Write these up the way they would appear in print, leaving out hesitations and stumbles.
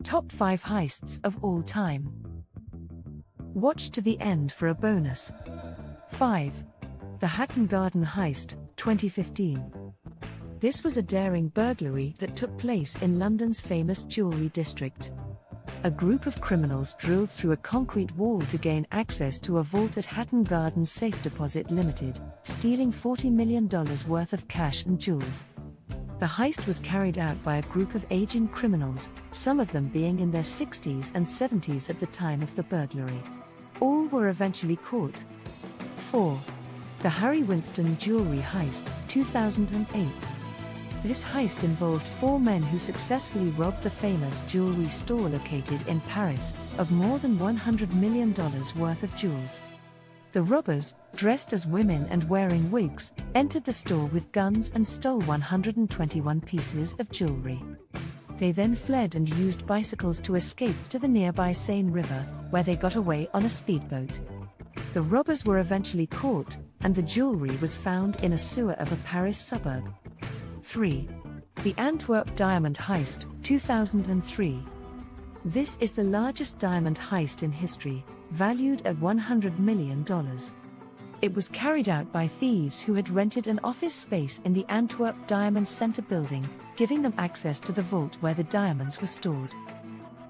Top 5 Heists of All Time. Watch to the end for a bonus. 5. The Hatton Garden Heist, 2015. This was a daring burglary that took place in London's famous jewellery district. A group of criminals drilled through a concrete wall to gain access to a vault at Hatton Garden Safe Deposit Limited, stealing $40 million worth of cash and jewels. The heist was carried out by a group of aging criminals, some of them being in their 60s and 70s at the time of the burglary. All were eventually caught. 4. The Harry Winston Jewellery Heist, 2008. This heist involved 4 men who successfully robbed the famous jewelry store located in Paris of more than $100 million worth of jewels. The robbers, dressed as women and wearing wigs, entered the store with guns and stole 121 pieces of jewelry. They then fled and used bicycles to escape to the nearby Seine River, where they got away on a speedboat. The robbers were eventually caught, and the jewelry was found in a sewer of a Paris suburb. 3. The Antwerp Diamond Heist, 2003. This is the largest diamond heist in history, valued at $100 million. It was carried out by thieves who had rented an office space in the Antwerp Diamond Center building, giving them access to the vault where the diamonds were stored.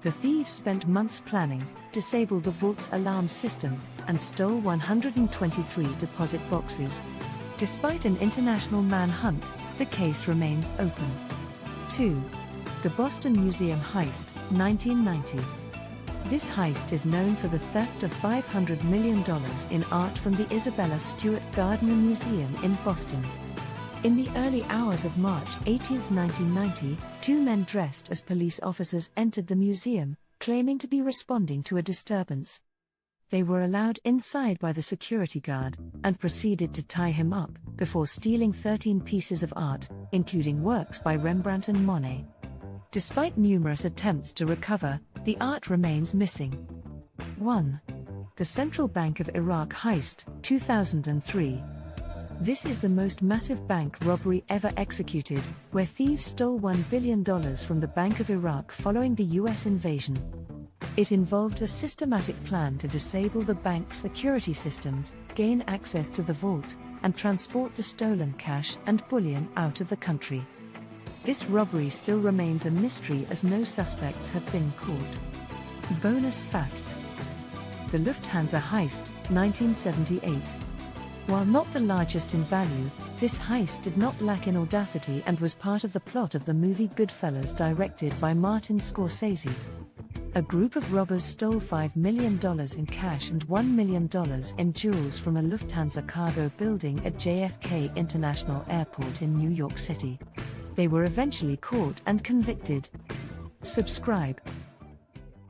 The thieves spent months planning, disabled the vault's alarm system, and stole 123 deposit boxes. Despite an international manhunt, the case remains open. 2. The Boston Museum Heist, 1990. This heist is known for the theft of $500 million in art from the Isabella Stewart Gardner Museum in Boston. In the early hours of March 18, 1990, 2 men dressed as police officers entered the museum, claiming to be responding to a disturbance. They were allowed inside by the security guard, and proceeded to tie him up, before stealing 13 pieces of art, including works by Rembrandt and Monet. Despite numerous attempts to recover, the art remains missing. 1. The Central Bank of Iraq Heist, 2003. This is the most massive bank robbery ever executed, where thieves stole $1 billion from the Bank of Iraq following the US invasion. It involved a systematic plan to disable the bank's security systems, gain access to the vault, and transport the stolen cash and bullion out of the country. This robbery still remains a mystery as no suspects have been caught. Bonus fact: the Lufthansa Heist, 1978. While not the largest in value, this heist did not lack in audacity and was part of the plot of the movie Goodfellas, directed by Martin Scorsese. A group of robbers stole $5 million in cash and $1 million in jewels from a Lufthansa cargo building at JFK International Airport in New York City. They were eventually caught and convicted. Subscribe.